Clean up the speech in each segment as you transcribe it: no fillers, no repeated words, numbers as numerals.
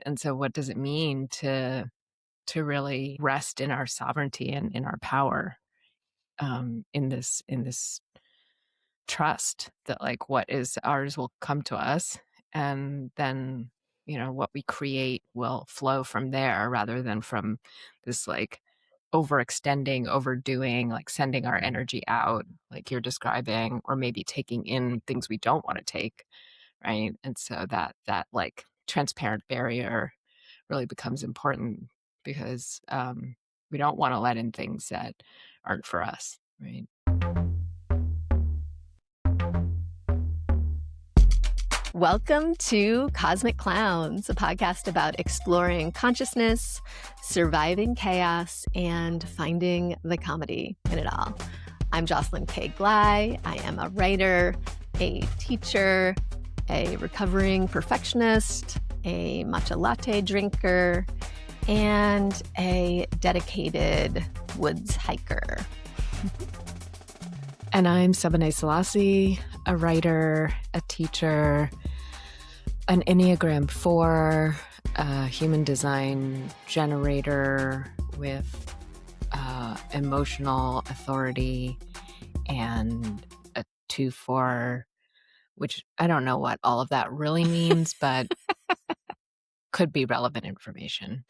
And so what does it mean to really rest in our sovereignty and in our power, in this trust that like what is ours will come to us, and then what we create will flow from there rather than from this like overextending, overdoing, like sending our energy out, like you're describing, or maybe taking in things we don't want to take, right? And so that like transparent barrier really becomes important because we don't want to let in things that aren't for us, right? Welcome to Cosmic Clowns, a podcast about exploring consciousness, surviving chaos, and finding the comedy in it all. I'm Jocelyn K. Glei. I am a writer, a teacher, a recovering perfectionist, a matcha latte drinker, and a dedicated woods hiker. And I'm Sebene Selassie, a writer, a teacher, an Enneagram 4, a human design generator with emotional authority, and a 2-4, which I don't know what all of that really means, but could be relevant information.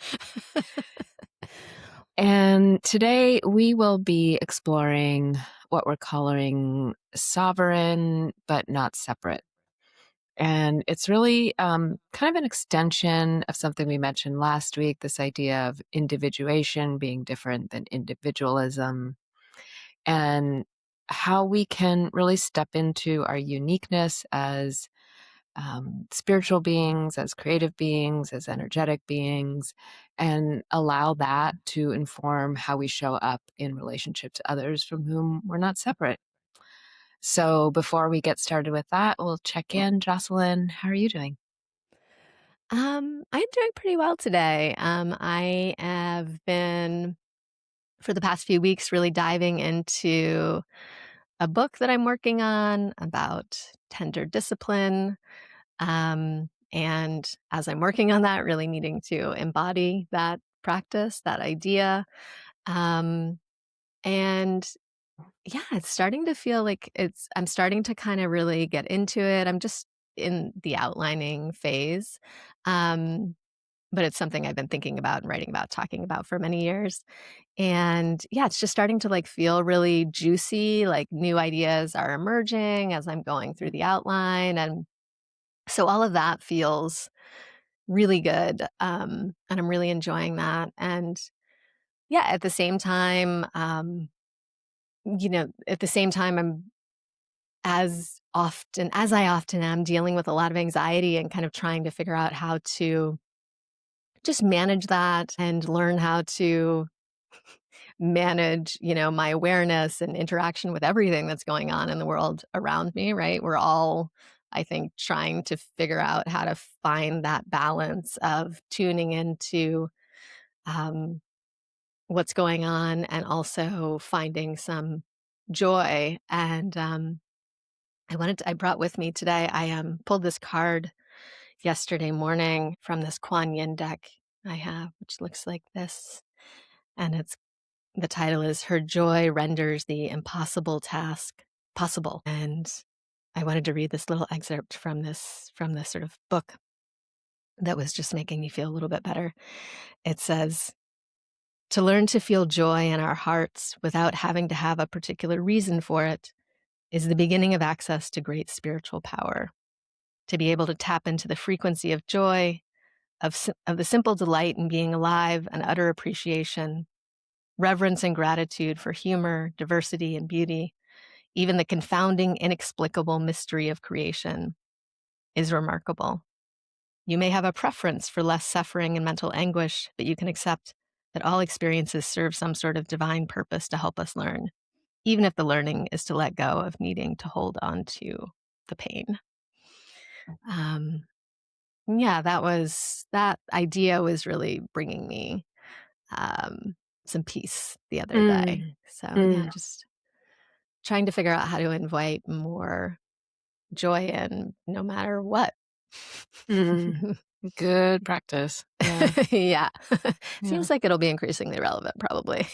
And today we will be exploring what we're calling sovereign but not separate. And it's really kind of an extension of something we mentioned last week, this idea of individuation being different than individualism, and how we can really step into our uniqueness as spiritual beings, as creative beings, as energetic beings, and allow that to inform how we show up in relationship to others from whom we're not separate. So before we get started with that, we'll check in. Jocelyn, how are you doing? I'm doing pretty well today. I have been, for the past few weeks, really diving into a book that I'm working on about tender discipline. And as I'm working on that, really needing to embody that practice, that idea. Um, and yeah, it's starting to feel like I'm starting to kind of really get into it. I'm just in the outlining phase. Um, but it's something I've been thinking about and writing about, talking about for many years. And yeah, it's just starting to like feel really juicy, like new ideas are emerging as I'm going through the outline. And so all of that feels really good. And I'm really enjoying that. And yeah, at the same time, I'm as I often am dealing with a lot of anxiety and kind of trying to figure out how to just manage that and learn how to manage, my awareness and interaction with everything that's going on in the world around me, right? We're all, I think, trying to figure out how to find that balance of tuning into um, what's going on and also finding some joy. And I brought with me today, I pulled this card yesterday morning from this Kuan Yin deck I have, which looks like this. And the title is Her Joy Renders the Impossible Task Possible. And I wanted to read this little excerpt from this sort of book that was just making me feel a little bit better. It says, "To learn to feel joy in our hearts without having to have a particular reason for it is the beginning of access to great spiritual power. To be able to tap into the frequency of joy, of the simple delight in being alive and utter appreciation, reverence and gratitude for humor, diversity, and beauty, even the confounding, inexplicable mystery of creation, is remarkable. You may have a preference for less suffering and mental anguish, but you can accept that all experiences serve some sort of divine purpose to help us learn, even if the learning is to let go of needing to hold on to the pain." Um, yeah, that idea was really bringing me some peace the other day. Mm, So yeah, mm, just trying to figure out how to invite more joy in no matter what. mm. Good practice. Yeah. Yeah. Yeah. Seems like it'll be increasingly relevant probably.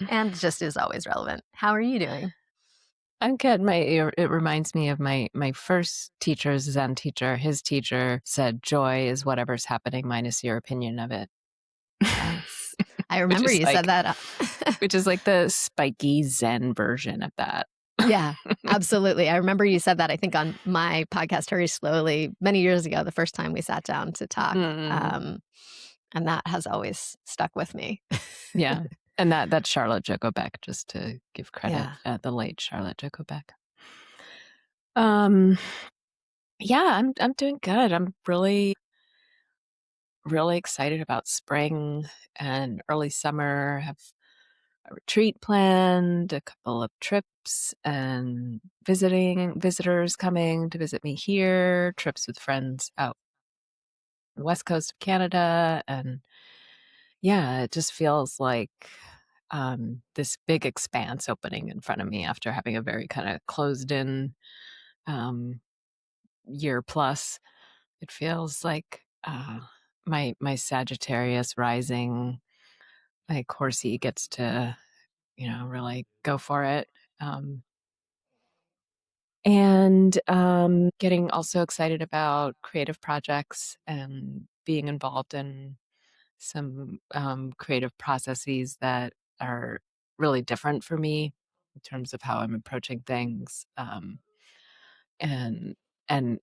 And just is always relevant. How are you doing? I'm good. It reminds me of my first teacher's Zen teacher. His teacher said, "Joy is whatever's happening minus your opinion of it," Yes. I which remember is you said like that. which is like the spiky Zen version of that. Yeah, absolutely. I remember you said that, I think, on my podcast, Hurry Slowly, many years ago, the first time we sat down to talk. Mm, And that has always stuck with me. yeah, and that's Charlotte Jacobek, just to give credit, Yeah. the late Charlotte Jacobek. Um, yeah, I'm doing good. I'm really excited about spring and early summer. Have a retreat planned, a couple of trips, and visiting visitors coming to visit me here, trips with friends out the west coast of Canada. And yeah, it just feels like this big expanse opening in front of me after having a very kind of closed in um, year plus. It feels like my Sagittarius rising, like horsey gets to, really go for it. Um, and getting also excited about creative projects and being involved in some creative processes that are really different for me in terms of how I'm approaching things. And and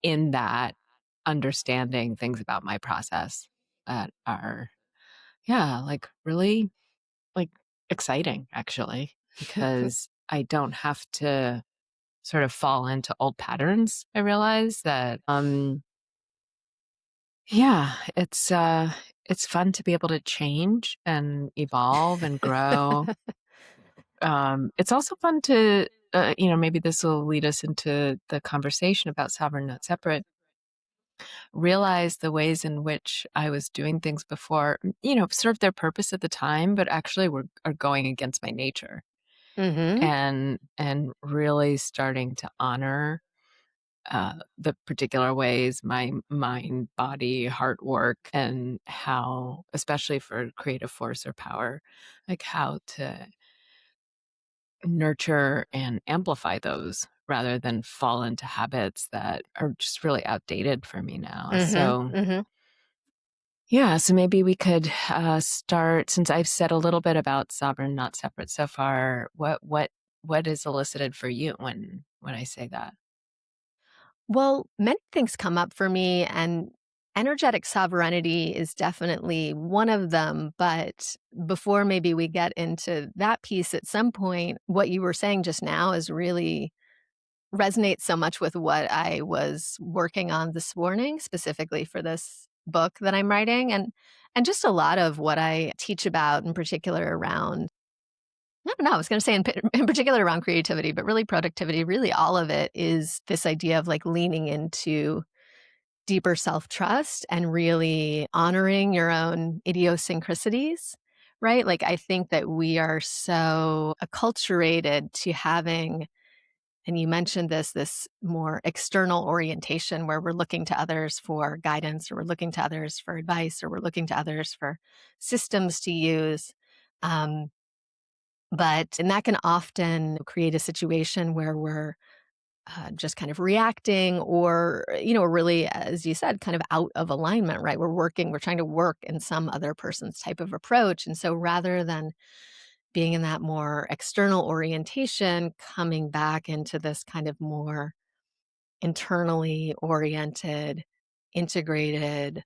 in that, understanding things about my process that are, yeah, like really like exciting actually, because I don't have to sort of fall into old patterns. I realize that yeah, it's fun to be able to change and evolve and grow. It's also fun to maybe this will lead us into the conversation about sovereign not separate. Realize the ways in which I was doing things before, served their purpose at the time, but actually are going against my nature. Mhm. And really starting to honor the particular ways my mind, body, heart work, and how, especially for creative force or power, like how to nurture and amplify those rather than fall into habits that are just really outdated for me now. Mhm. So, Mhm. yeah, so maybe we could start, since I've said a little bit about sovereign, not separate so far. What is elicited for you when I say that? Well, many things come up for me, and energetic sovereignty is definitely one of them, but before maybe we get into that piece at some point, what you were saying just now is really resonates so much with what I was working on this morning, specifically for this book that I'm writing, and just a lot of what I teach about in particular around I don't know, I was gonna say in particular around creativity, but really productivity, really all of it is this idea of, like, leaning into deeper self-trust and really honoring your own idiosyncrasies, right? Like, I think that we are so acculturated to having and you mentioned this more external orientation where we're looking to others for guidance, or we're looking to others for advice, or we're looking to others for systems to use. Um, and that can often create a situation where we're just kind of reacting or, really, as you said, kind of out of alignment, right? We're trying to work in some other person's type of approach. And so rather than being in that more external orientation, coming back into this kind of more internally oriented, integrated,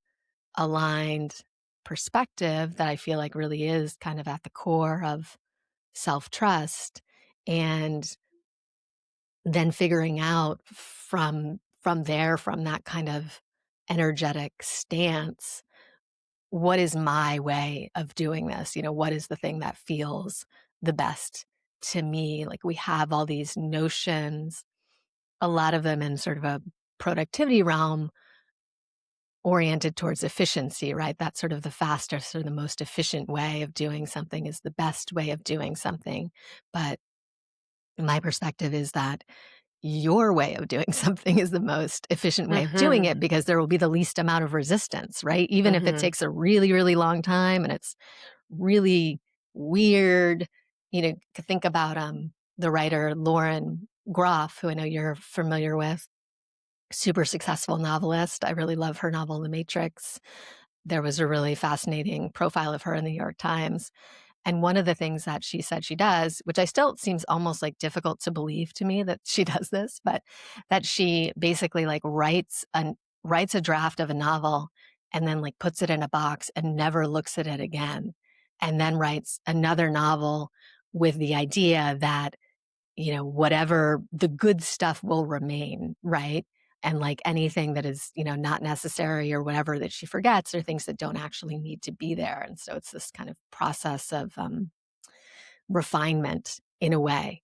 aligned perspective that I feel like really is kind of at the core of self trust. And then figuring out from there, from that kind of energetic stance, what is my way of doing this? What is the thing that feels the best to me? Like we have all these notions, a lot of them in sort of a productivity realm oriented towards efficiency, right? That's sort of the fastest or the most efficient way of doing something is the best way of doing something. But my perspective is that your way of doing something is the most efficient way of doing it Mhm. because there will be the least amount of resistance, right? Even if it Mhm. takes a really, really long time and it's really weird, think about the writer Lauren Groff, who I know you're familiar with, super successful novelist. I really love her novel, The Matrix. There was a really fascinating profile of her in the New York Times. And one of the things that she said she does, which I still seems almost like difficult to believe to me that she does this, but that she basically like writes a draft of a novel and then like puts it in a box and never looks at it again. And then writes another novel with the idea that whatever the good stuff will remain, right? And like anything that is, not necessary or whatever that she forgets are things that don't actually need to be there. And so it's this kind of process of refinement in a way,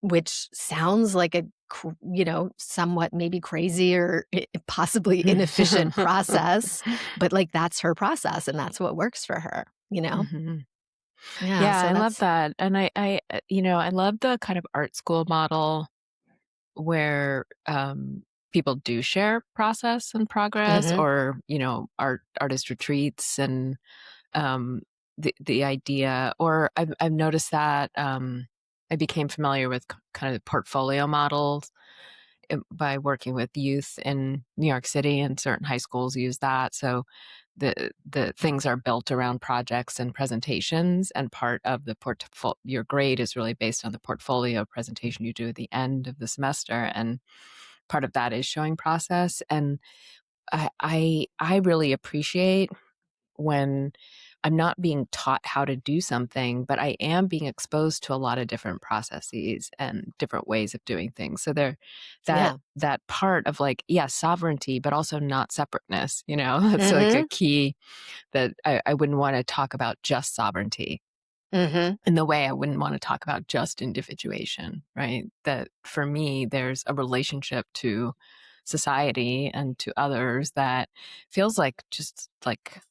which sounds like a, somewhat maybe crazy or possibly inefficient process, but like that's her process and that's what works for her. Mhm. Yeah. Yeah, So I love that's, that, and I love the kind of art school model where, people do share process and progress, hmm or, artist retreats, and, um, the idea, or I've noticed that, I became familiar with kind of portfolio models, by working with youth in New York City, and certain high schools use that. So the things are built around projects and presentations, and part of the portfolio, your grade is really based on the portfolio presentation you do at the end of the semester, and part of that is showing process. And I really appreciate when I'm not being taught how to do something, but I am being exposed to a lot of different processes and different ways of doing things. So there, yeah. that part of like, yeah, sovereignty, but also not separateness, that's like a hmm key that I wouldn't want to talk about just sovereignty hmm in the way I wouldn't want to talk about just individuation, right? That for me, there's a relationship to society and to others that feels like just like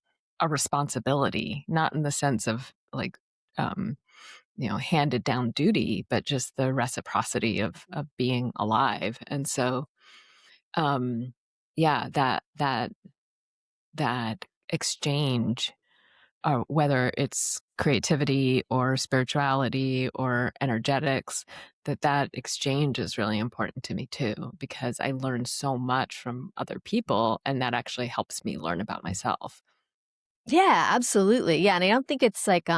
a responsibility, not in the sense of like, um, handed down duty, but just the reciprocity of being alive. And so, um, yeah, that exchange, whether it's creativity or spirituality or energetics, that exchange is really important to me too, because I learn so much from other people, and that actually helps me learn about myself. Yeah, absolutely. Yeah, and I don't think it's like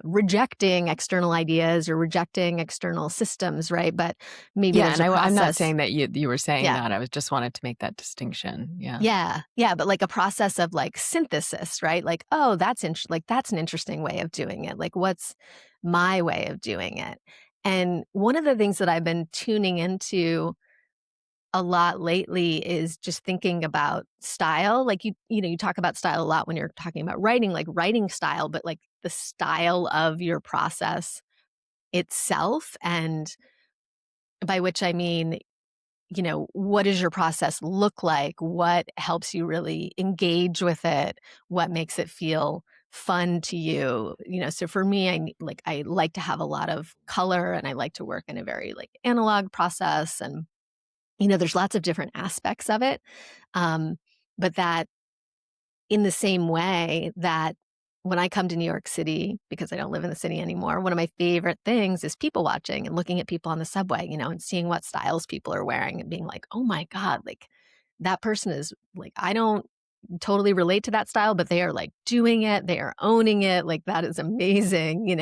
rejecting external ideas or rejecting external systems, right? But maybe Yeah, there's and a I'm not process. saying that you were saying Yeah. that. I was just wanted to make that distinction. Yeah. Yeah. Yeah, but like a process of like synthesis, right? Like, oh, that's an interesting way of doing it. Like what's my way of doing it? And one of the things that I've been tuning into a lot lately is just thinking about style. Like you talk about style a lot when you're talking about writing, like writing style, but like the style of your process itself. And by which I mean, what does your process look like? What helps you really engage with it? What makes it feel fun to you? So for me, I like to have a lot of color and I like to work in a very like analog process and there's lots of different aspects of it. Um, but that in the same way that when I come to New York City, because I don't live in the city anymore, one of my favorite things is people watching and looking at people on the subway, and seeing what styles people are wearing and being like, oh my God, like that person is like, I don't totally relate to that style, but they are like doing it, they are owning it. Like that is amazing.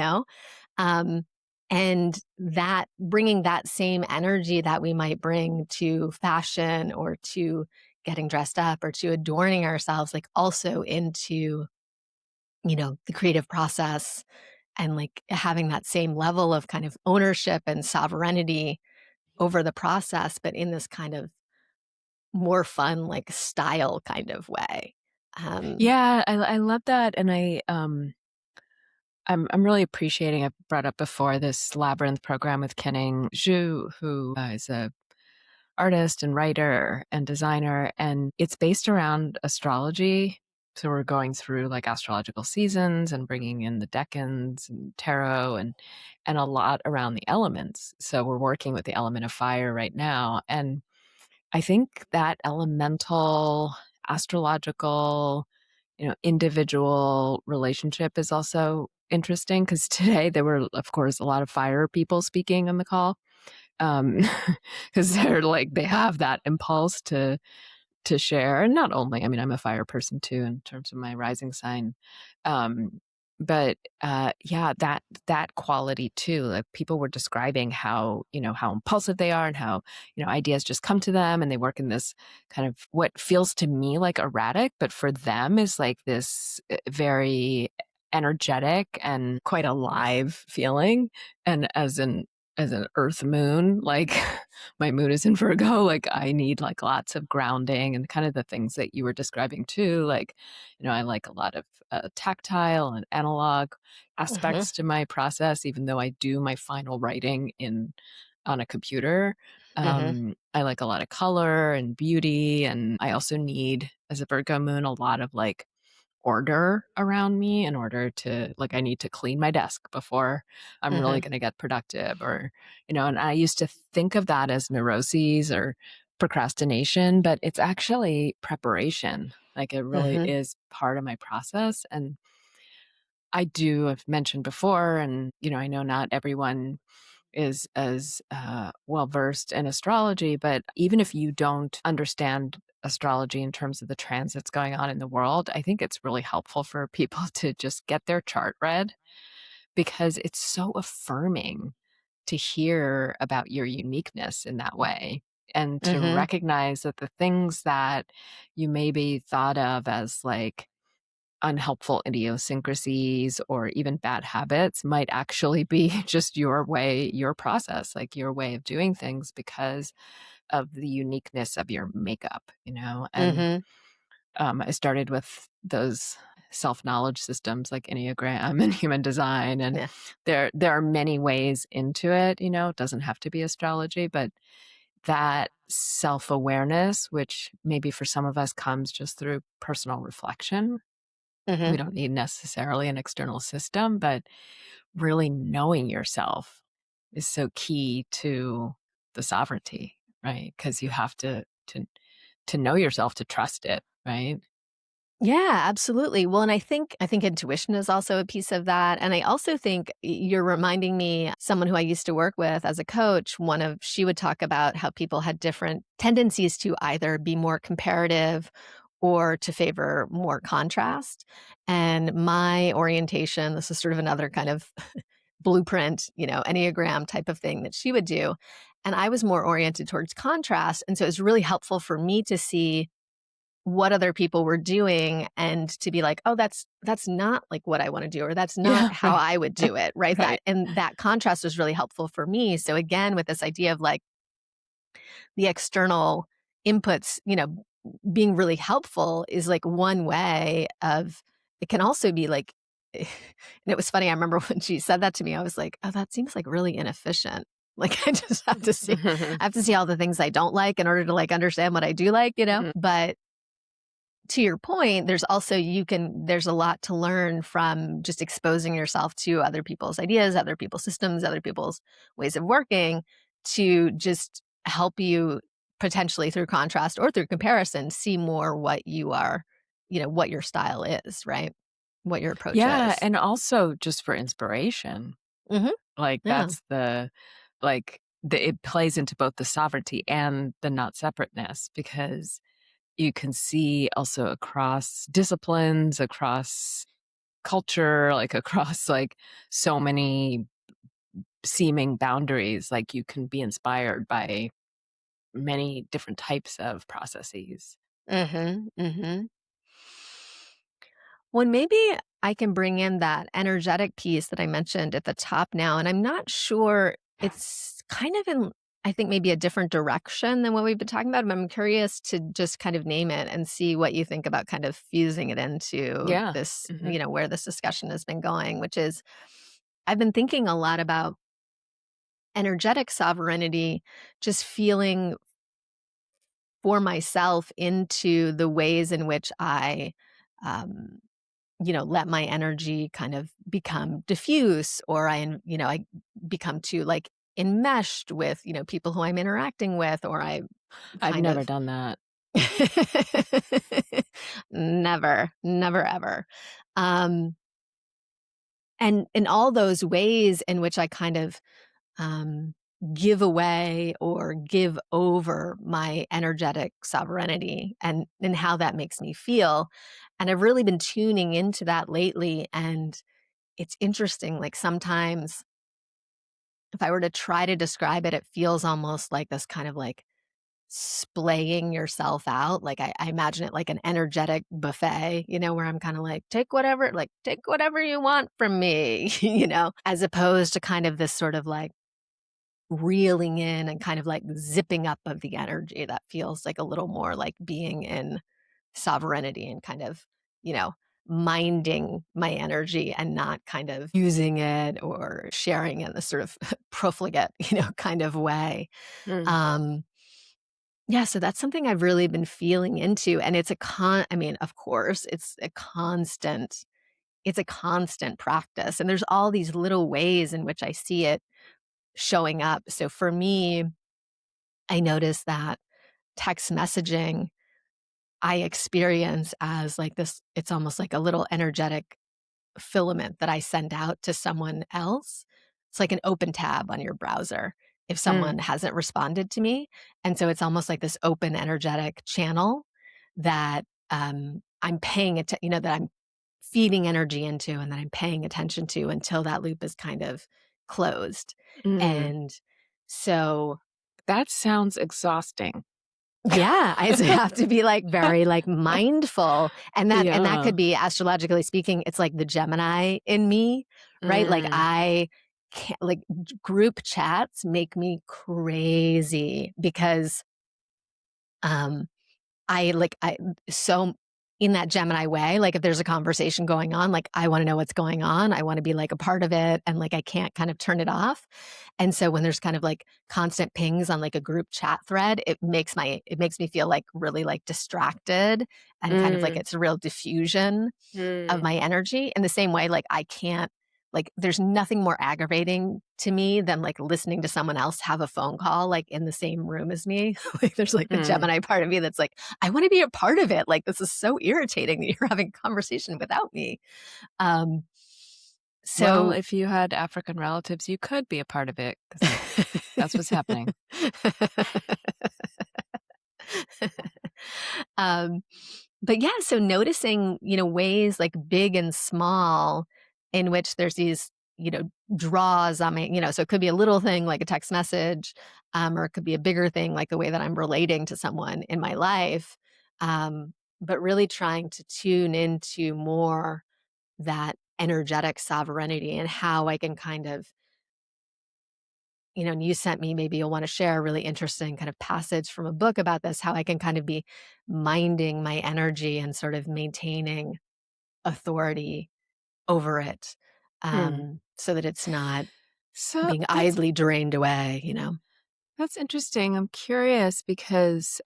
Um, and that bringing that same energy that we might bring to fashion or to getting dressed up or to adorning ourselves, like also into, the creative process and like having that same level of kind of ownership and sovereignty over the process, but in this kind of more fun, like style kind of way. Um, Yeah, I love that, and I'm really appreciating. I brought up before this Labyrinth program with Kenning Zhu, who is a artist and writer and designer, and it's based around astrology. So we're going through like astrological seasons and bringing in the decans and tarot and a lot around the elements. So we're working with the element of fire right now, and I think that elemental astrological, individual relationship is also interesting because today there were, of course, a lot of fire people speaking on the call. Because they're like they have that impulse to share. And not only, I mean, I'm a fire person too in terms of my rising sign. Um, but yeah, that quality too. Like people were describing how, how impulsive they are and how, ideas just come to them and they work in this kind of what feels to me like erratic, but for them is like this very energetic and quite alive feeling. And as an earth moon, like my moon is in Virgo, like I need like lots of grounding and kind of the things that you were describing too. Like, I like a lot of tactile and analog Mhm. aspects to my process, even though I do my final writing on a computer. Mhm. I like a lot of color and beauty. And I also need, as a Virgo moon, a lot of like order around me in order to like I need to clean my desk before I'm really Mhm. going to get productive or and I used to think of that as neuroses or procrastination, but it's actually preparation. Like it really Mhm. is part of my process. And I've mentioned before, and I know not everyone is as well versed in astrology, but even if you don't understand astrology in terms of the transits going on in the world, I think it's really helpful for people to just get their chart read because it's so affirming to hear about your uniqueness in that way and to Mhm. recognize that the things that you maybe thought of as like unhelpful idiosyncrasies or even bad habits might actually be just your process, like your way of doing things because of the uniqueness of your makeup, And Mhm. I started with those self-knowledge systems like Enneagram and human design. And Yeah. there are many ways into it, it doesn't have to be astrology, but that self-awareness, which maybe for some of us comes just through personal reflection, we Mhm. don't need necessarily an external system, but really knowing yourself is so key to the sovereignty, right? Because you have to know yourself to trust it, right? Yeah, absolutely. Well, and I think intuition is also a piece of that, and I also think you're reminding me someone who I used to work with as a coach, she would talk about how people had different tendencies to either be more comparative or to favor more contrast. And my orientation, this is sort of another kind of blueprint, Enneagram type of thing that she would do. And I was more oriented towards contrast. And so it was really helpful for me to see what other people were doing and to be like, "Oh, that's not like what I wanna do, or that's not Yeah, how right. I would do it," right? Right. That contrast was really helpful for me. So again, with this idea of like the external inputs, being really helpful is like one way of it can also be like and it was funny, I remember when she said that to me, I was like, "Oh, that seems like really inefficient." Like I just have to see I have to see all the things I don't like in order to like understand what I do like, you know? Mhm. But to your point, there's a lot to learn from just exposing yourself to other people's ideas, other people's systems, other people's ways of working to just help you potentially through contrast or through comparison see more what you are, what your style is, right? What your approach Yeah, is. and also just for inspiration. Mhm. Like Yeah. it plays into both the sovereignty and the not separateness because you can see also across disciplines, across culture, like across like so many seeming boundaries, like you can be inspired by many different types of processes. Mhm. Mhm. Well, maybe I can bring in that energetic piece that I mentioned at the top now, and I'm not sure it's kind of in, I think, maybe a different direction than what we've been talking about, but I'm curious to just kind of name it and see what you think about kind of fusing it into Yeah. this, Mhm. where this discussion has been going, which is I've been thinking a lot about energetic sovereignty, just feeling for myself into the ways in which I um, let my energy kind of become diffuse, or I become too like enmeshed with, people who I'm interacting with, or I I've kind never of done that. never, never ever. Um, and in all those ways in which I kind of um, give away or give over my energetic sovereignty, and how that makes me feel. And I've really been tuning into that lately. And it's interesting. Like sometimes if I were to try to describe it, it feels almost like this kind of like splaying yourself out. Like I imagine it like an energetic buffet, where I'm kind of like, take whatever you want from me, as opposed to kind of this sort of like reeling in and kind of like zipping up of the energy that feels like a little more like being in sovereignty and kind of, you know, minding my energy and not kind of using it or sharing in this sort of profligate, kind of way. Mm, Um, yeah, so that's something I've really been feeling into. And I mean, of course, it's a constant practice. And there's all these little ways in which I see it showing up. So for me, I noticed that text messaging I experience as like this, it's almost like a little energetic filament that I send out to someone else. It's like an open tab on your browser if someone mm, hasn't responded to me. And so it's almost like this open energetic channel that I'm paying it, that I'm feeding energy into and that I'm paying attention to until that loop is kind of closed. mm. And so That sounds exhausting. yeah, I just have to be, like, very, like, mindful, and that Yeah. could be astrologically speaking, it's like the Gemini in me, right? Like, Mm, I can't like, group chats make me crazy because, um I so in that Gemini way, like, if there's a conversation going on, like, I wanna know what's going on, I wanna be, like, a part of it, and, like, I can't kind of turn it off, and so when there's kind of, like, constant pings on, like, a group chat thread, it makes me feel, like, really, like, distracted and kind of like mm, it's a real diffusion of mm, my energy. In the same way, like, I can't like, there's nothing more aggravating to me than, like, listening to someone else have a phone call, like, in the same room as me. Like, there's, like, the mm. Gemini part of me that's like, "I wanna be a part of it, like, this is so irritating that you're having a conversation without me." Um, Well, so if you had African relatives, you could be a part of it because that's what's happening. Um, but yeah, so noticing, ways like big and small in which there's these, draws on me, so it could be a little thing like a text message, or it could be a bigger thing like the way that I'm relating to someone in my life. But really trying to tune into more that energetic sovereignty and how I can kind of and you sent me, maybe you'll want to share a really interesting kind of passage from a book about this, how I can kind of be minding my energy and sort of maintaining authority over it, Hmm. so that it's not So being idly drained away. that's interesting. I'm curious because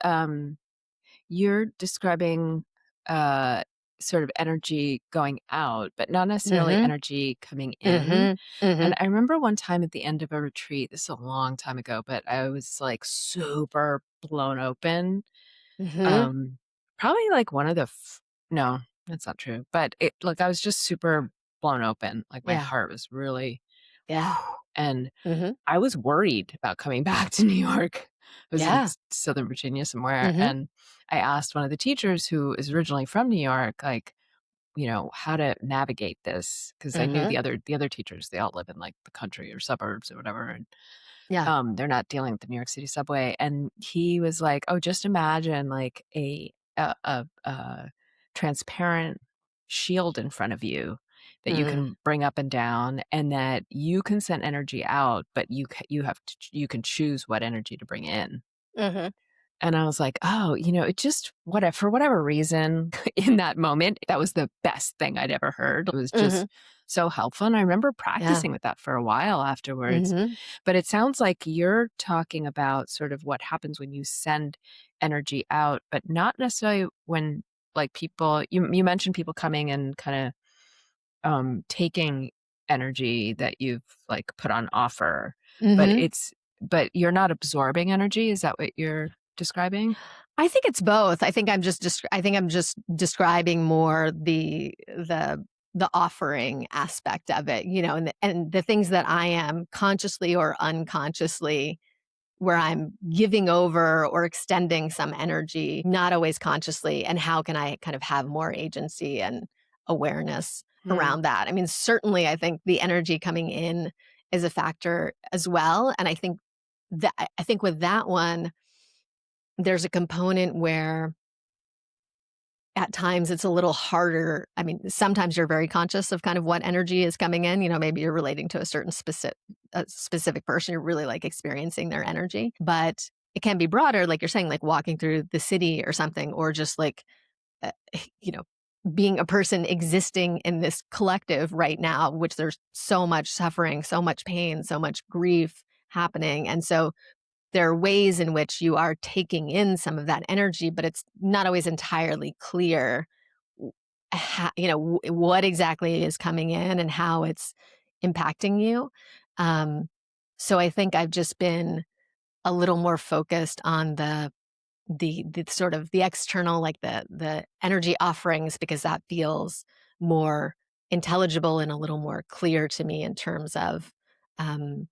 you're describing uh, sort of energy going out, but not necessarily Mhm, energy coming in. mhm, And mhm, I remember one time at the end of a retreat, this is a long time ago, but I was like super blown open. mhm. Um, Probably like one of the no, that's not true. But it like I was just super blown open. Like my Yeah, heart was really yeah. and Mhm, I was worried about coming back to New York. I was in yeah. Southern Virginia somewhere, Mhm, and I asked one of the teachers who is originally from New York, like, how to navigate this because I knew mhm. the other teachers, they all live in, like, the country or suburbs or whatever, and, Yeah. they're not dealing with the New York City subway, and he was like, "Oh, just imagine, like, a transparent shield in front of you that you Mm, can bring up and down and that you can send energy out, but you can choose what energy to bring in." mhm, And I was like, "Oh, it just whatever for whatever reason in that moment, that was the best thing I'd ever heard." It was just mhm. so helpful, and I remember Yeah. practicing with that for a while afterwards. Mhm, But it sounds like you're talking about sort of what happens when you send energy out, but not necessarily when like people you mentioned people coming and kinda, taking energy that you've, like, put on offer, but Mhm. but you're not absorbing energy, is that what you're describing? I think it's both. I think I'm just describing more the offering aspect of it, and the things that I am consciously or unconsciously where I'm giving over or extending some energy, not always consciously, and how can I kind of have more agency and awareness Mm, around that? I mean, certainly I think the energy coming in is a factor as well, and I think with that one, there's a component where at times it's a little harder. I mean, sometimes you're very conscious of kind of what energy is coming in. Maybe you're relating to a specific person. You're really like experiencing their energy, but it can be broader, like you're saying, like walking through the city or something, or just like uh, you know, being a person existing in this collective right now, which there's so much suffering, so much pain, so much grief happening, and so there are ways in which you are taking in some of that energy, but it's not always entirely clear, what exactly is coming in and how it's impacting you. Um, so I think I've just been a little more focused on the sort of the external, like the energy offerings, because that feels more intelligible and a little more clear to me in terms of um,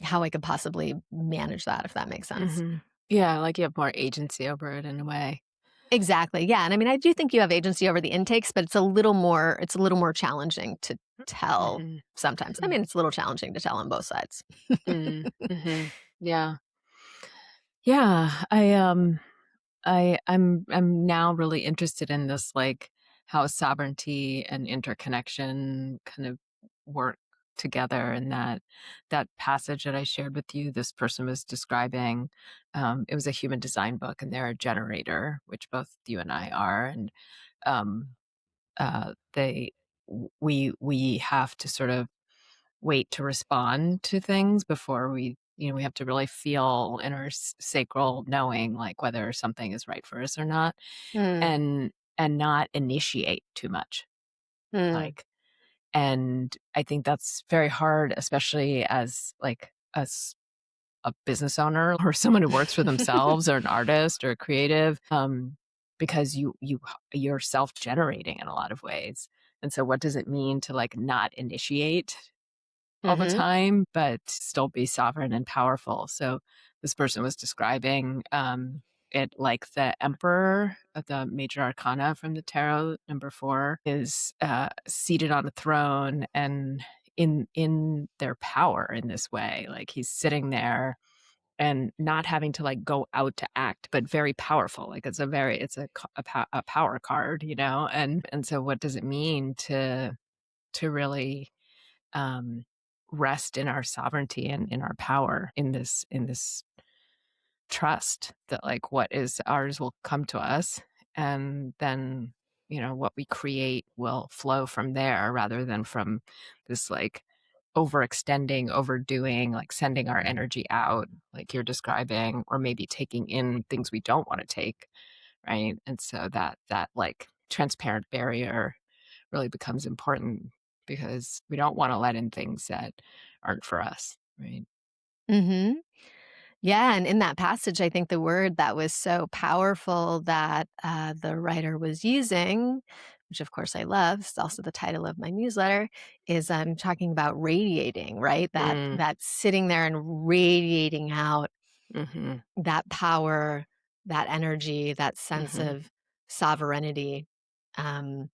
how I could possibly manage that, if that makes sense. mhm. Yeah, like you have more agency over it in a way. Exactly, yeah, and I mean, I do think you have agency over the intakes, but it's a little more challenging to tell Mhm, sometimes. I mhm, mean, it's a little challenging to tell on both sides. mm, mhm. Yeah. Yeah, I'm now really interested in this, like, how sovereignty and interconnection kind of work together, and that passage that I shared with you, this person was describing, it was a human design book, and they're a generator, which both you and I are, and, um, they we have to sort of wait to respond to things before we have to really feel in our sacral knowing like whether something is right for us or not, Mm, and not initiate too much, mm, like, and I think that's very hard, especially as like a business owner or someone who works for themselves or an artist or a creative, because you're self-generating in a lot of ways, and so what does it mean to like not initiate all the mhm, time, but still be sovereign and powerful. So this person was describing it like the emperor of the major arcana from the tarot, number 4, is seated on a throne and in their power in this way. Like he's sitting there and not having to like go out to act, but very powerful. Like it's a power card, and so what does it mean to really um, rest in our sovereignty and in our power in this trust that like what is ours will come to us, and then what we create will flow from there rather than from this like overextending, overdoing, like sending our energy out like you're describing, or maybe taking in things we don't want to take, right? And so that like transparent barrier really becomes important because we don't want to let in things that aren't for us, right? mhm. Yeah, and in that passage, I think the word that was so powerful that, the writer was using, which of course I love, it's also the title of my newsletter, is, talking about radiating, right? That Mm, that sitting there and radiating out mhm, that power, that energy, that sense mhm, of sovereignty, um,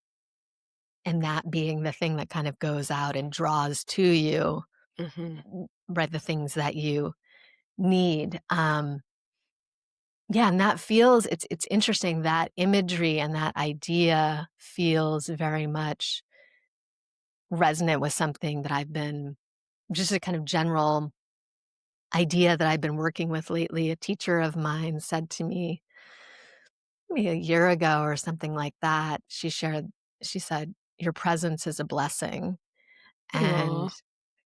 and that being the thing that kind of goes out and draws to you, mhm, right, the things that you need. Yeah, and that feels it's interesting, that imagery and that idea feels very much resonant with something that I've been just a kind of general idea that I've been working with lately. A teacher of mine said to me maybe a year ago or something like that. She said, "Your presence is a blessing." aw, And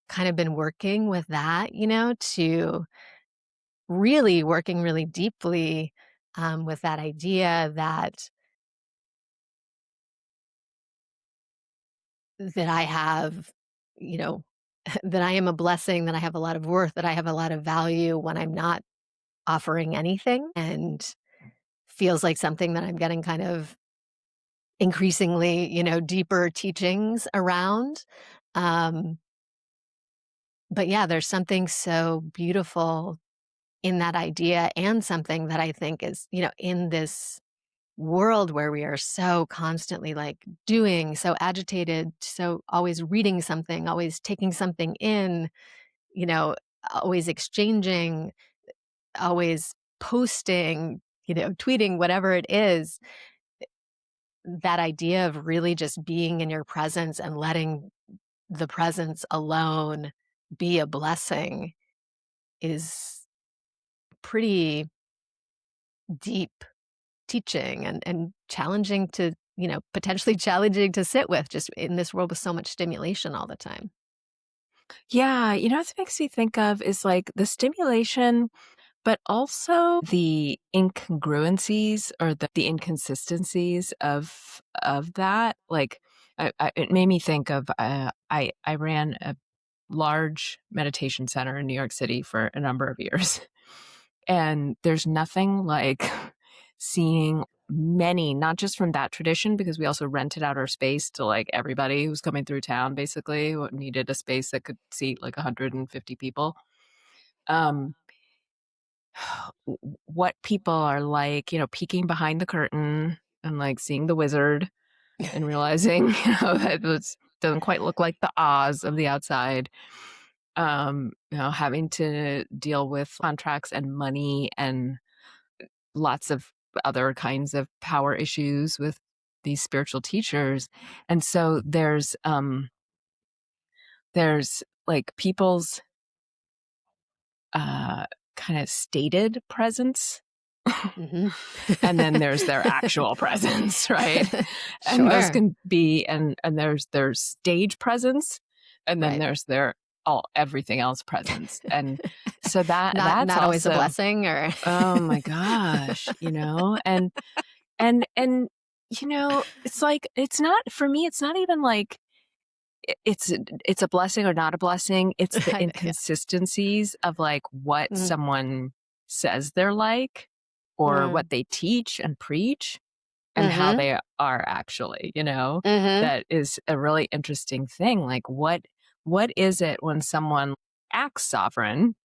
kind of been working with that, to really working really deeply with that idea that that I have, you know, that I am a blessing, that I have a lot of worth, that I have a lot of value when I'm not offering anything, and feels like something that I'm getting kind of increasingly, deeper teachings around. Um, but yeah, there's something so beautiful in that idea, and something that I think is, in this world where we are so constantly like doing, so agitated, so always reading something, always taking something in, you know, always exchanging, always posting, tweeting, whatever it is, that idea of really just being in your presence and letting the presence alone be a blessing is pretty deep teaching, and challenging to, potentially challenging to sit with, just in this world with so much stimulation all the time. Yeah, what it makes me think of is like the stimulation, but also the incongruencies or the inconsistencies of that. Like, it made me think of I ran a large meditation center in New York City for a number of years, and there's nothing like seeing many, not just from that tradition, because we also rented out our space to like everybody who's coming through town, basically, who needed a space that could seat like 150 people. Um, what people are like, peeking behind the curtain and like seeing the wizard and realizing, that it doesn't quite look like the Oz of the outside. Having to deal with contracts and money and lots of other kinds of power issues with these spiritual teachers. And so there's like people's uh kind of stated presence, Mhm. and then there's their actual presence, right? And those Sure. can be, and there's their stage presence, and then Right. there's their all everything else presence. And so Not that's not always a also, blessing, or oh my gosh, and it's like, it's not, for me, it's not even like it's a blessing or not a blessing. It's the Yeah. inconsistencies of like what Mhm. someone says they're like, or Mm. what they teach and preach, and how Mhm. they are actually, Mhm. that is a really interesting thing. Like, what is it when someone acts sovereign,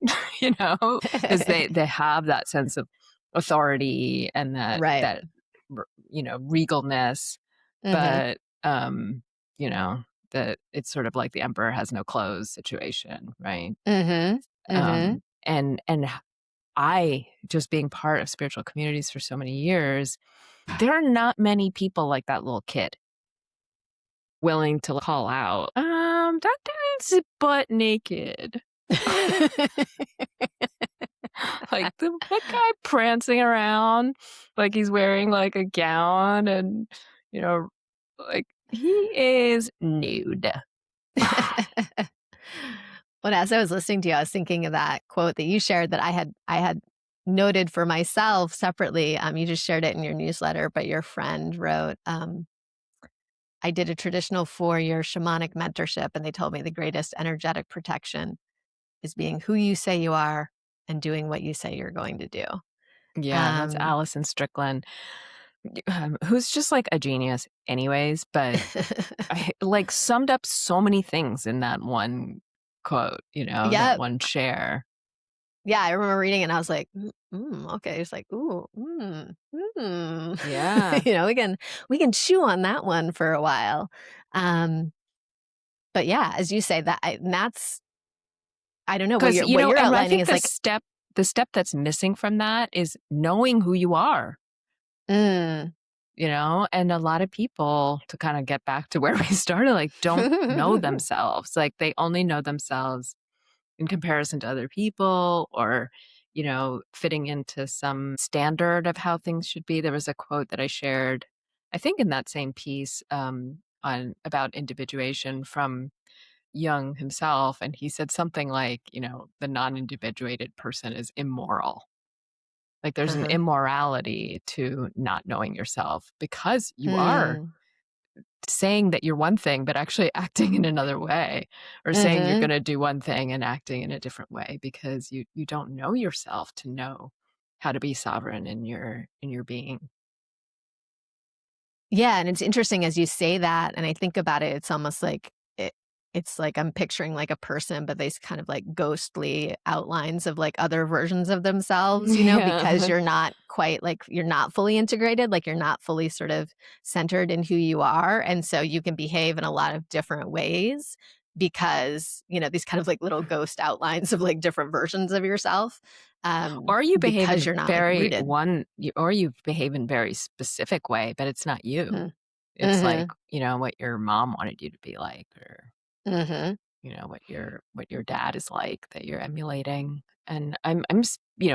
because they have that sense of authority and Right. that regalness, Mhm. but you know that it's sort of like the emperor has no clothes situation, right? Mhm. Mhm. And I, just being part of spiritual communities for so many years, there are not many people like that little kid willing to call out, that guy's butt naked. Like the guy prancing around like he's wearing like a gown, and you know, like he is nude. But as I was listening to you, I was thinking of that quote that you shared, that I had noted for myself separately. You just shared it in your newsletter, but your friend wrote, I did a traditional 4-year shamanic mentorship, and they told me the greatest energetic protection is being who you say you are and doing what you say you're going to do. Yeah, that's Um, Allison Strickland, who's just like a genius anyways, but I like summed up so many things in that one quote, that yeah, one share. yeah, I remember reading it and I was like, okay. It's like, ooh, Yeah. we can chew on that one for a while. Um, but yeah, as you say, and that's, I don't know, what Because, you're and I outlining think is like, the step that's missing from that is knowing who you are, mm. and a lot of people, to kind of get back to where we started, like, don't know themselves. Like, they only know themselves in comparison to other people, or, fitting into some standard of how things should be. There was a quote that I shared, I think in that same piece, on about individuation from Jung himself, and he said something like, the non-individuated person is immoral. Like, there's an Uh-huh. immorality to not knowing yourself, because you are Hmm. saying that you're one thing, but actually acting in another way, or saying you're Mhm. going to do one thing and acting in a different way because you don't know yourself to know how to be sovereign in your being. Yeah, and it's interesting as you say that, and I think about it, it's almost like it's like I'm picturing like a person, but these kind of like ghostly outlines of like other versions of themselves, because Yeah. you're not quite like you're not fully integrated, like you're not fully sort of centered in who you are. And so you can behave in a lot of different ways because, these kind of like little ghost outlines of like different versions of yourself. Or you behave Because in you're not like very rooted. or you behave in very specific way, but it's not you. Mm. It's like, Mhm. what your mom wanted you to be like, or Mhm. what your dad is like that you're emulating. And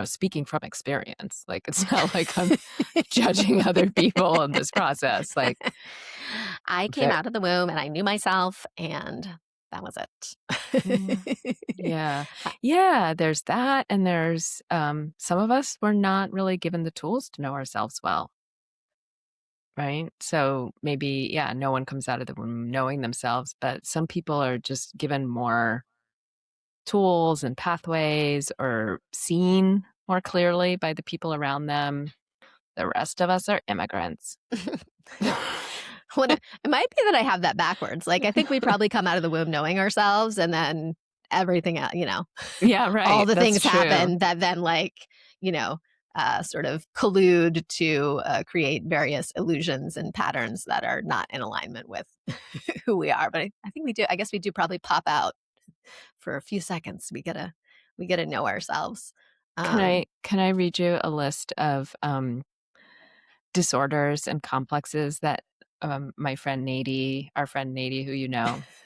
speaking from experience. Like, it's not like I'm judging other people in this process. Like, I came ve- out of the womb and I knew myself, and that was mm, it. yeah, yeah. There's that, and there's some of us were not really given the tools to know ourselves well, right? So maybe, yeah, no one comes out of the womb knowing themselves, but some people are just given more tools and pathways, or seen more clearly by the people around them. The rest of us are immigrants. It might be that I have that backwards. Like, I think we probably come out of the womb knowing ourselves, and then everything else, Yeah, all right. the That's things true. happen that then, like, sort of collude to create various illusions and patterns that are not in alignment with who we are. But I think we do. I guess we do probably pop out for a few seconds. We gotta know ourselves. Can Um, I can I read you a list of disorders and complexes that our friend Nady,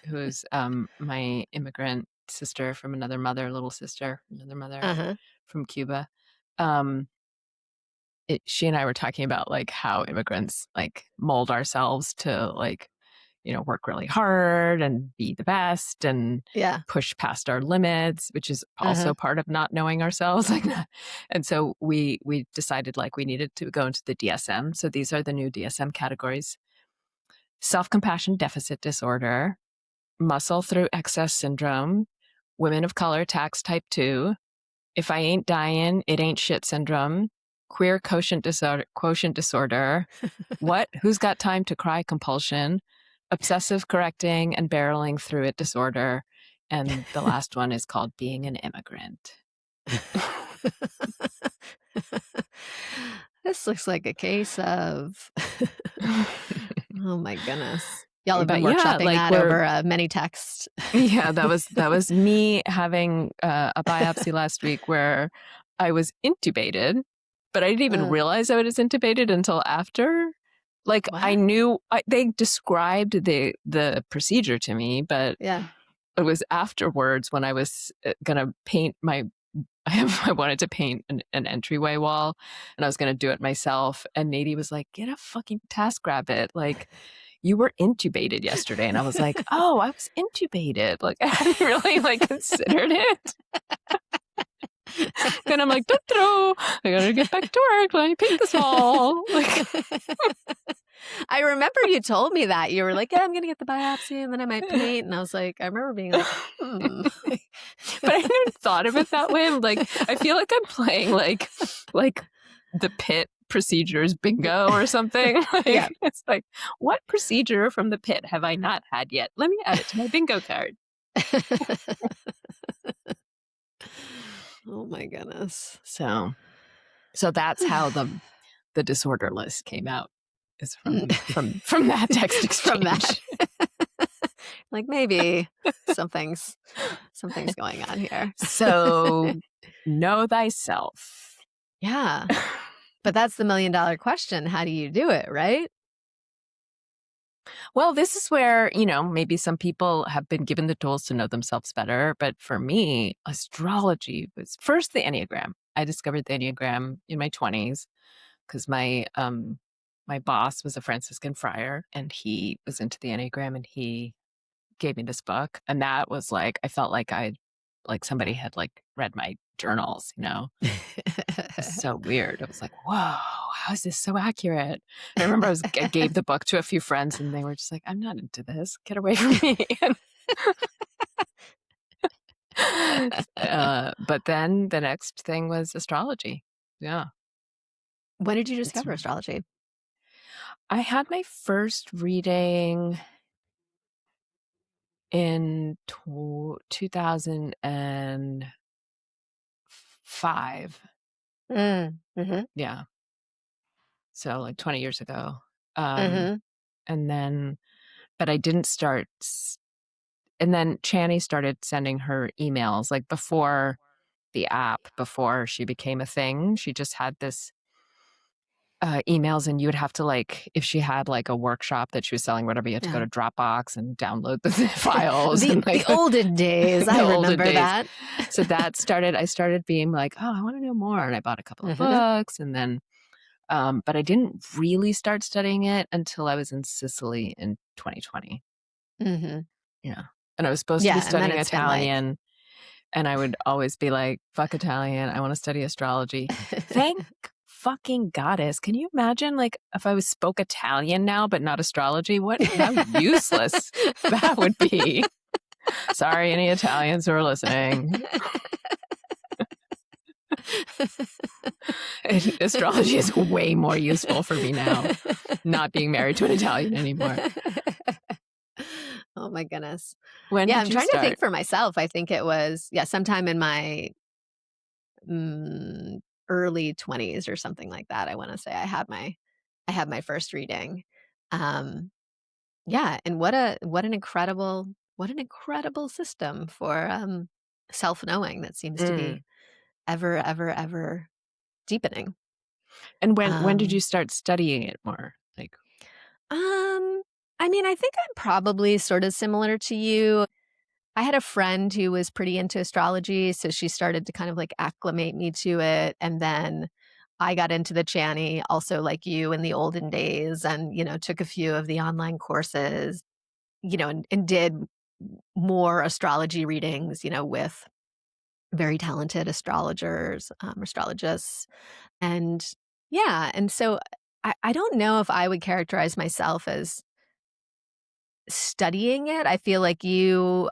who's my immigrant sister from another mother, little sister, another mother uh-huh. from Cuba. Um, she and I were talking about like how immigrants like mold ourselves to like, work really hard and be the best and Yeah. push past our limits, which is Uh-huh. also part of not knowing ourselves. Like, and so we decided like we needed to go into the DSM. So these are the new DSM categories: self-compassion deficit disorder, muscle through excess syndrome, women of color tax type 2, if I ain't dying, it ain't shit syndrome, queer quotient disorder, what? Who's got time to cry compulsion, obsessive correcting and barreling through it disorder, and the last one is called being an immigrant. This looks like a case of oh my goodness. Y'all have been But yeah, workshopping like that we're over many texts. yeah, that was me having a biopsy last week where I was intubated, but I didn't even Mm, realize I was intubated until after. Like, I what? knew they described the procedure to me, but Yeah. it was afterwards when I was gonna paint my. I wanted to paint an entryway wall, and I was gonna do it myself. And Nady was like, "Get a fucking TaskRabbit! Like, you were intubated yesterday." And I was like, "Oh, I was intubated. Like, I hadn't really like considered it." Then I'm like, "Doo-doo, I gotta get back to work. Let me paint this wall." Like, I remember you told me that. You were like, "Yeah, I'm gonna get the biopsy and then I might paint." And I was like, I remember being like, "Hmm." but I never thought of it that way. I'm like, I feel like I'm playing like the pit procedures bingo or something. Yeah. Like, it's like, what procedure from the pit have I not had yet? Let me add it to my bingo card. Oh my goodness. So that's how the disorder list came out, is from that text From that. exchange. Like, maybe something's something's going on here. So know thyself. Yeah. But that's the $1,000,000 question. How do you do it, right? Well, this is where, maybe some people have been given the tools to know themselves better. But for me, astrology was first the Enneagram. I discovered the Enneagram in my 20s because my boss was a Franciscan friar, and he was into the Enneagram, and he gave me this book. And that was like, I felt like somebody had like read my journals, you know? It was so weird. I was like, "Whoa, how is this so accurate?" And I remember I gave the book to a few friends, and they were just like, "I'm not into this. Get away from me." But then the next thing was astrology. Yeah. When did you It's discover astrology? I had my first reading in 2005. Mhm. Yeah. So, like, 20 years ago. Um, Mhm. and then but I didn't start s and then Channy started sending her emails, like, before the app, before she became a thing, she just had this, emails, and you would have to, like if she had, like, a workshop that she was selling, whatever, you had to go Yeah. to Dropbox and download the files The and, the like, olden days, I the olden remember days. that. So I started being like, "Oh, I wanna know more," and I bought a couple of Mhm. books, and then but I didn't really start studying it until I was in Sicily in 2020. Mhm. Yeah. And I was supposed to be Yeah, and then studying it's been like Italian, and I would always be like, "Fuck Italian, I wanna study astrology." Thank fucking goddess. Can you imagine, like, if I was spoke Italian now, but not astrology? What how useless that would be. Sorry, any Italians who are listening. Astrology is way more useful for me now, not being married to an Italian anymore. Oh my goodness. When Yeah, did I'm you trying to think start? for myself. I think it was, yeah, sometime in my, mm, early 20s or something like that, I wanna say I had my first reading. Um, yeah, and what an incredible system for, self-knowing that seems to Mm. be ever, ever, ever deepening. And when did you Um start studying it more? Like Um, I mean, I think I'm probably sort of similar to you. I had a friend who was pretty into astrology, so she started to kind of like acclimate me to it. And then I got into the Channy, also like you in the olden days, and, took a few of the online courses, and did more astrology readings, with very talented astrologers, astrologists. And yeah, and so I don't know if I would characterize myself as studying it. I feel like you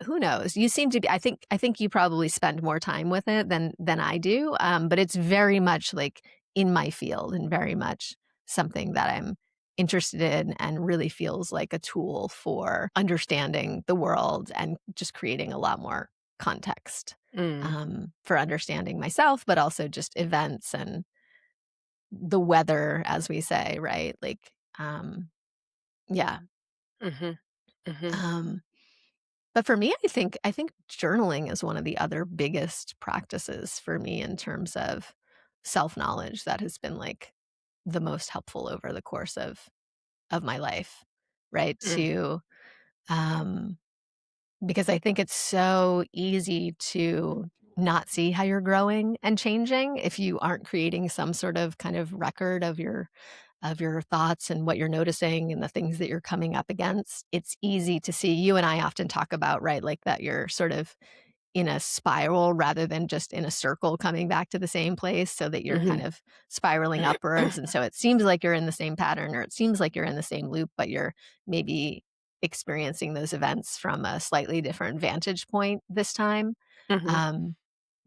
who knows? You seem to be I think you probably spend more time with it than I do, but it's very much, like, in my field and very much something that I'm interested in and really feels like a tool for understanding the world and just creating a lot more context, mm, for understanding myself, but also just events and the weather, as we say, right? Like, yeah, mhm, mhm, um But for me, I think journaling is one of the other biggest practices for me in terms of self-knowledge that has been, like, the most helpful over the course of my life, right? mm, Um because I think it's so easy to not see how you're growing and changing if you aren't creating some sort of kind of record of your thoughts and what you're noticing and the things that you're coming up against. It's easy to see. You and I often talk about, right, like that you're sort of in a spiral rather than just in a circle coming back to the same place so that you're kind mhm. of spiraling upwards. And so it seems like you're in the same pattern or it seems like you're in the same loop, but you're maybe experiencing those events from a slightly different vantage point this time. Mhm, Um,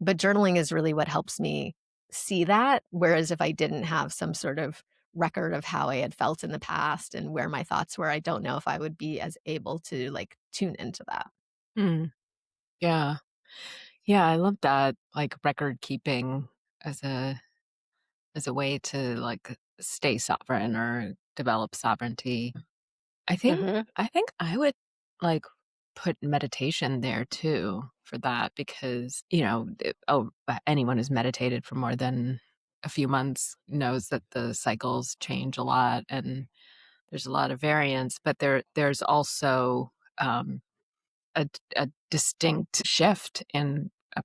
but journaling is really what helps me see that. Whereas if I didn't have some sort of record of how I had felt in the past and where my thoughts were, I don't know if I would be as able to like tune into that. mm. Yeah. Yeah, I love that, like, record keeping as a way to, like, stay sovereign or develop sovereignty. Mhm. I think I would, like, put meditation there too for that because, anyone who's meditated for more than a few months knows that the cycles change a lot and there's a lot of variance, but there's also, um, a distinct shift in a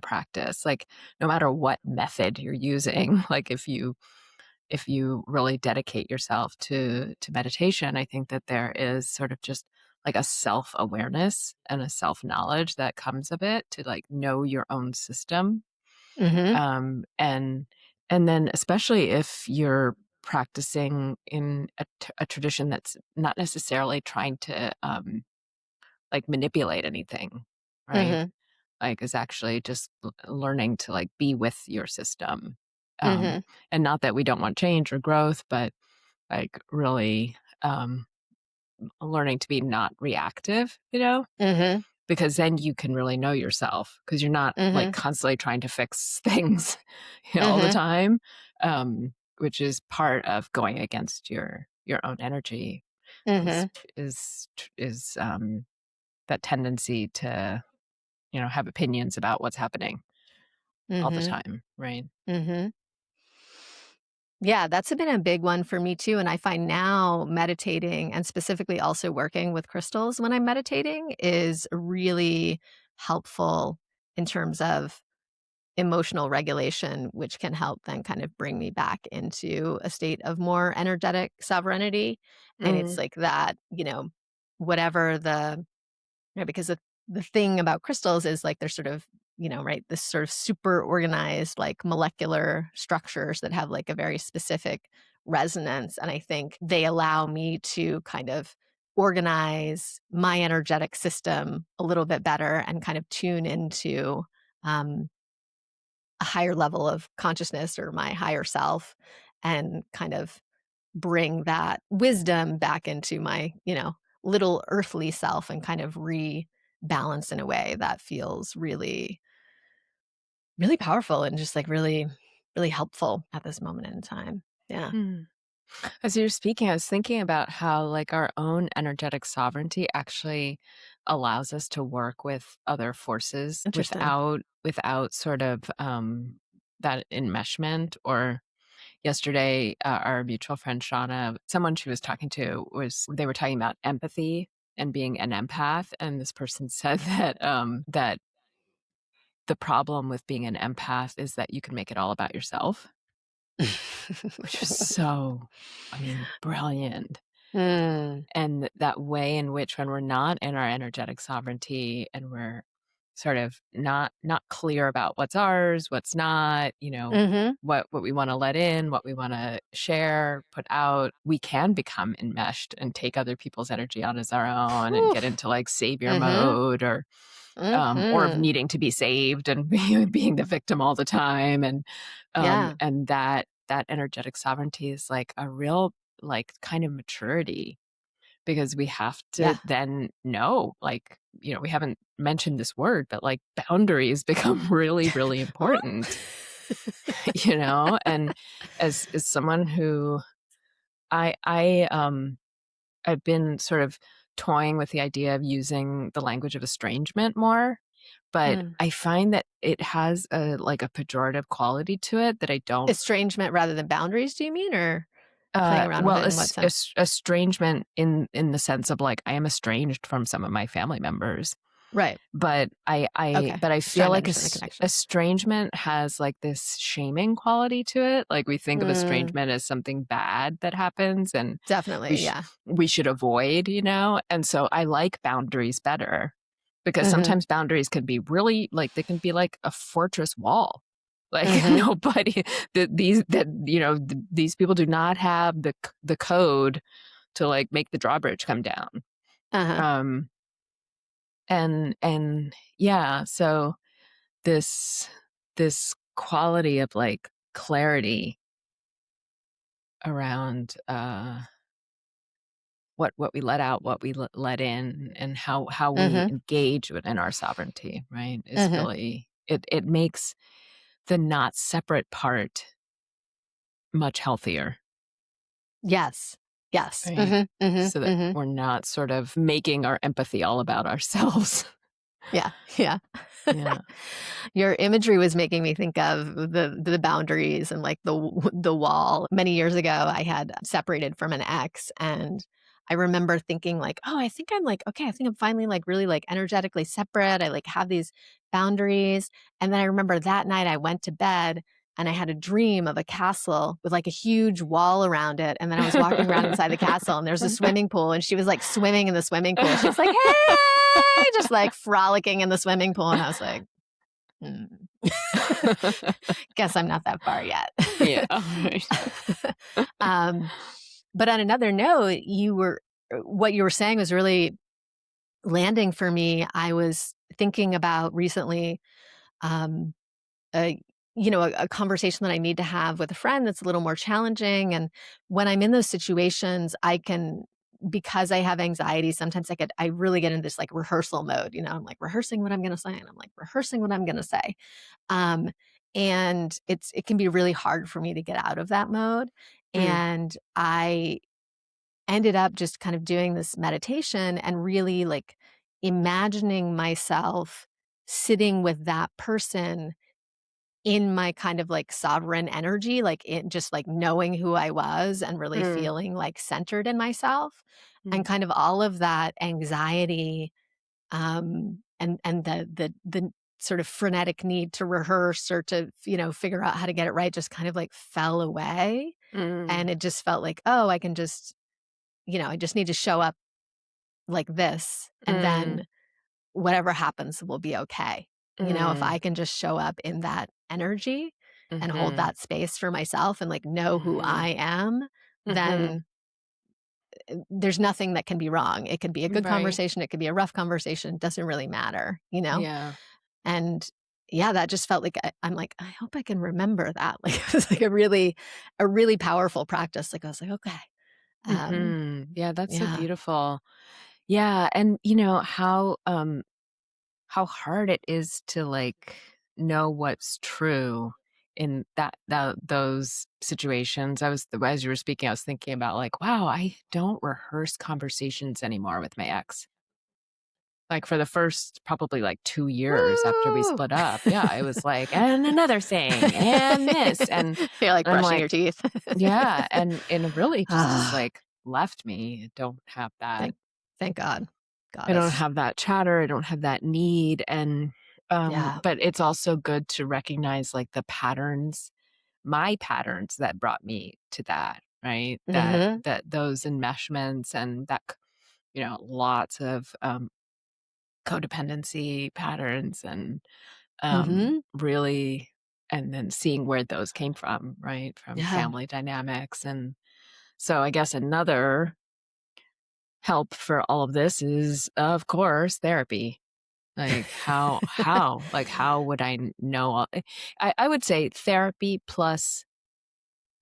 practice, like, no matter what method you're using, like, if you really dedicate yourself to meditation, I think that there is sort of just like a self-awareness and a self-knowledge that comes of it to like know your own system. Mhm. And then especially if you're practicing in a tradition that's not necessarily trying to like manipulate anything, right? Mhm. Like is actually just learning to like be with your system. Um, Mhm. and not that we don't want change or growth, but like really learning to be not reactive, Mhm. because then you can really know yourself because you're not like Mhm. constantly trying to fix things, all the Mhm. time, which is part of going against your own energy is Mhm. that tendency to have opinions about what's happening all the Mhm. time, right? Mhm. Yeah, that's been a big one for me too, and I find now meditating and specifically also working with crystals when I'm meditating is really helpful in terms of emotional regulation, which can help then kind of bring me back into a state of more energetic sovereignty. And it's Mm, like that, whatever because the thing about crystals is like they're sort of, right, this sort of super organized, like molecular structures that have like a very specific resonance. And I think they allow me to kind of organize my energetic system a little bit better and kind of tune into um, a higher level of consciousness or my higher self and kind of bring that wisdom back into my, little earthly self and kind of rebalance in a way that feels really, really powerful and just like really, really helpful at this moment in time. Yeah. mm. As you're speaking, I was thinking about how like our own energetic sovereignty actually allows us to work with other forces Interesting. without sort of that enmeshment. Or yesterday, our mutual friend Shauna, someone she was talking to, was they were talking about empathy and being an empath, and this person said that the problem with being an empath is that you can make it all about yourself, which was so, I mean, brilliant. Mm. And that way in which when we're not in our energetic sovereignty and we're sort of not clear about what's ours, what's not, Mhm. what we want to let in, what we want to share, put out, we can become enmeshed and take other people's energy on as our own and get Oof. into like savior Mhm. mode or Mhm. needing to be saved and being the victim all the time. Yeah. And that energetic sovereignty is like a real like kind of maturity because we have to Yeah. then know, like, we haven't mentioned this word, but like boundaries become really, really important, and as someone who I've been sort of toying with the idea of using the language of estrangement more, but Mm. I find that it has a pejorative quality to it that I don't. Estrangement rather than boundaries, do you mean, or playing around with Well, it in what sense? estrangement in the sense of like I am estranged from some of my family members, Right. but Okay. I Just feel trying to like understand the connection. estrangement has like this shaming quality to it. Like we think of Mm, estrangement as something bad that happens, and we definitely, sh- yeah. we should avoid, And so I like boundaries better because Mhm, sometimes boundaries can be really like they can be like a fortress wall. Like mhm, nobody these people do not have the code to like make the drawbridge come down. uh-huh, Um and yeah, so this this quality of like clarity around what we let out, what we let in, and how we mhm, engage within our sovereignty, right? Is mhm. really it makes the not separate part much healthier, Yes, yes. right? Mhm, mhm, So that mhm. we're not sort of making our empathy all about ourselves. Yeah, yeah. Yeah. Your imagery was making me think of the boundaries and, like, the wall. Many years ago, I had separated from an ex, and I remember thinking, like, "Oh, I think I'm, like, okay, I think I'm finally, like, really, like, energetically separate. I, like, have these boundaries." And then I remember that night I went to bed and I had a dream of a castle with like a huge wall around it. And then I was walking around inside the castle and there's a swimming pool and she was like swimming in the swimming pool. She was like, hey, just like frolicking in the swimming pool. And I was like, hmm. Guess I'm not that far yet. Yeah. Right. um, but on another note, what you were saying was really landing for me. I was thinking about recently, um, a a conversation that I need to have with a friend that's a little more challenging. And when I'm in those situations, I can, because I have anxiety, sometimes I really get into this like rehearsal mode. I'm like rehearsing what I'm going to say, and I'm like rehearsing what I'm going to say. Um, and it can be really hard for me to get out of that mode. Mm, And I ended up just kind of doing this meditation and really like imagining myself sitting with that person in my kind of like sovereign energy, like in just like knowing who I was and really mm, feeling like centered in myself, and mm, kind of all of that anxiety, and the sort of frenetic need to rehearse or to figure out how to get it right just kind of like fell away. mm, And it just felt like, oh, I can just, I just need to show up like this, and mm, then whatever happens will be okay. If mm, I can just show up in that energy and hold mhm, that space for myself and like know who mhm, I am, mhm. then there's nothing that can be wrong. It could be a good Right. conversation, it could be a rough conversation, doesn't really matter. Yeah. And yeah, that just felt like I'm like, I hope I can remember that. Like it was like a really powerful practice. Like I was like, okay. Um, Yeah, that's so yeah. beautiful. Yeah, and how hard it is to like know what's true in those situations. As you were speaking, I was thinking about like, wow, I don't rehearse conversations anymore with my ex. Like for the first probably like 2 years after we Woo! split up. Yeah, it was like, and another thing, and this, and You're like I'm brushing your like, teeth. yeah, and it really just has Ah, like left me. thank thank God. I don't Goddess. have that chatter, I don't have that need, and Yeah. but it's also good to recognize like the patterns, my patterns that brought me to that, right? Mhm. That those enmeshments and lots of codependency patterns and Mhm. really, and then seeing where those came from, right? From Yeah. family dynamics. And so I guess another help for all of this is, of course, therapy. Like how would I know I would say therapy plus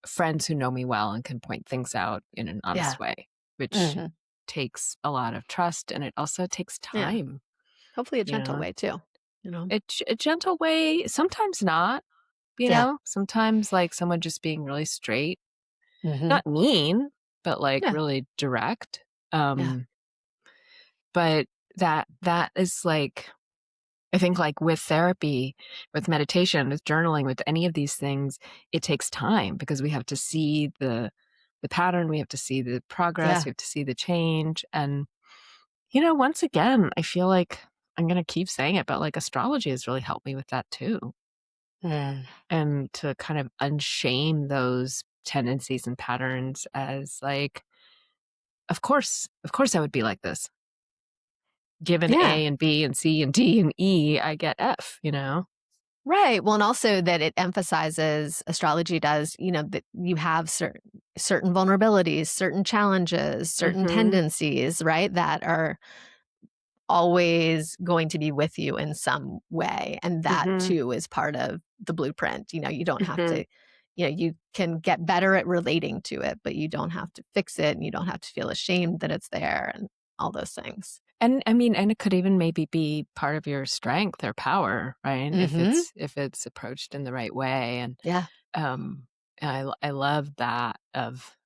friends who know me well and can point things out in an Yeah. honest way, which Mhm. takes a lot of trust, and it also takes Yeah. time, Hopefully a you gentle know? way too. A gentle way, sometimes not, Yeah. sometimes like someone just being really straight, Mhm. not mean, but like Yeah. really direct. Yeah. Um, but that is like, I think like with therapy, with meditation, with journaling, with any of these things, it takes time because we have to see the pattern, we have to see the progress, Yeah. we have to see the change. And once again, I feel like I'm going to keep saying it, but like astrology has really helped me with that too. Mm. And to kind of unshame those tendencies and patterns as like, of course I would be like this. Given Yeah. A and B and C and D and E, I get F. Right. Well, and also that it emphasizes astrology does, that you have certain vulnerabilities, certain challenges, certain Mhm. tendencies, right, that are always going to be with you in some way. And that Mhm. too is part of the blueprint. You don't have Mhm. to, you can get better at relating to it, but you don't have to fix it and you don't have to feel ashamed that it's there and all those things. And I mean, and it could even maybe be part of your strength or power, right? If Mhm. it's approached in the right way. And Yeah. um I love that of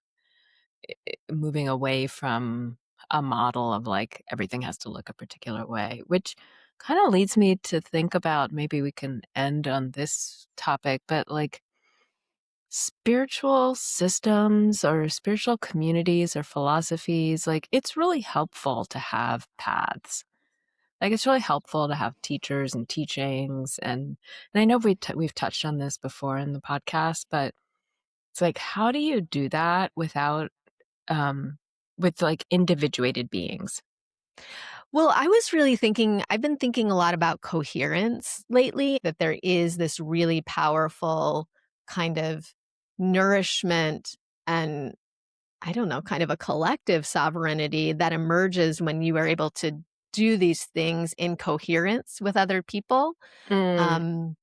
moving away from a model of like everything has to look a particular way, which kind of leads me to think about, maybe we can end on this topic, but like spiritual systems or spiritual communities or philosophies, like it's really helpful to have paths. like it's really helpful to have teachers and teachings, and I know we've touched on this before in the podcast, but it's like, how do you do that without with like individuated beings? Well, I've been thinking a lot about coherence lately, that there is this really powerful kind of nourishment and I don't know, kind of a collective sovereignty that emerges when you are able to do these things in coherence with other people. Mm, Um,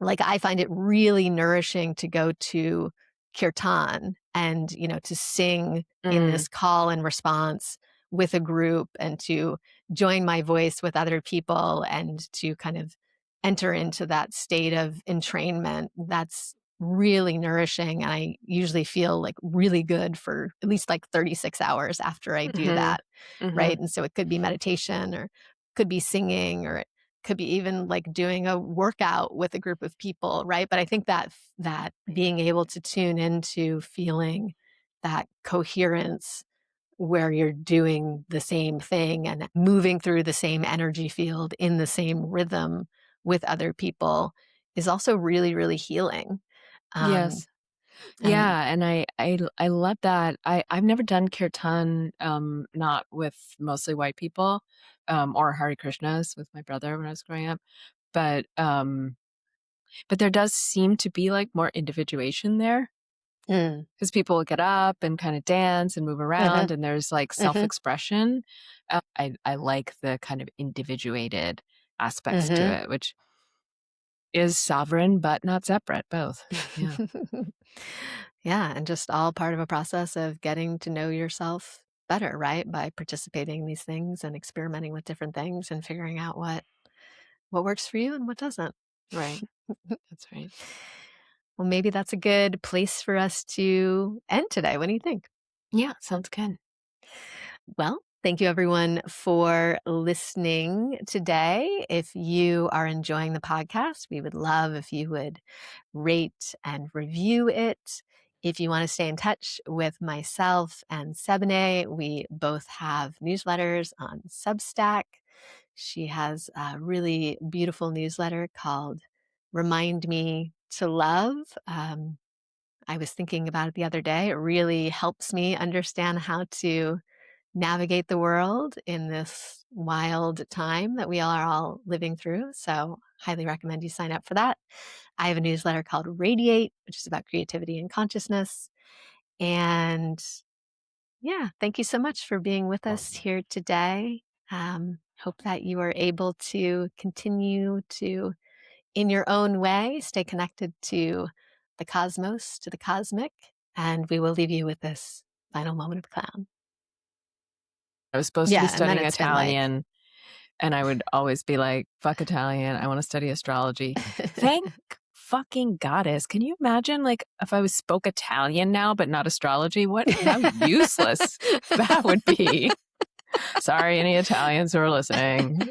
like, I find it really nourishing to go to kirtan and, to sing in mm, this call and response with a group and to join my voice with other people and to kind of enter into that state of entrainment. That's really nourishing. And I usually feel like really good for at least like 36 hours after I do mhm, that. mhm. Right. And so it could be meditation or could be singing or could be even like doing a workout with a group of people, right? But I think that being able to tune into feeling that coherence where you're doing the same thing and moving through the same energy field in the same rhythm with other people is also really, really healing. Um, Yes. and Yeah, and I love that. I've never done kirtan, not with mostly white people, or Hare Krishnas with my brother when I was growing up. But there does seem to be like more individuation there mm, because people will get up and kind of dance and move uh-huh, around, and there's like uh-huh, self-expression. I like the kind of individuated aspects to uh-huh. it, which is sovereign but not separate, both. Yeah. Yeah, and just all part of a process of getting to know yourself better, right? By participating in these things and experimenting with different things and figuring out what works for you and what doesn't. Right. That's right. Well, maybe that's a good place for us to end today. What do you think? Yeah, sounds good. Well, thank you everyone for listening today. If you are enjoying the podcast, we would love if you would rate and review it. If you want to stay in touch with myself and Sebene, we both have newsletters on Substack. She has a really beautiful newsletter called Remind Me to Love. I was thinking about it the other day. It really helps me understand how to navigate the world in this wild time that we are all living through. So, highly recommend you sign up for that. I have a newsletter called Radiate, which is about creativity and consciousness. And yeah, thank you so much for being with us here today. Hope that you are able to continue to, in your own way, stay connected to the cosmos, to the cosmic. And we will leave you with this final moment of calm. I was supposed to be Yeah, and then studying it's been like, Italian, and I would always be like, "Fuck Italian, I wanna study astrology." Thank fucking goddess. Can you imagine, like, if I was spoke Italian now, but not astrology? What how useless that would be. Sorry, any Italians who are listening.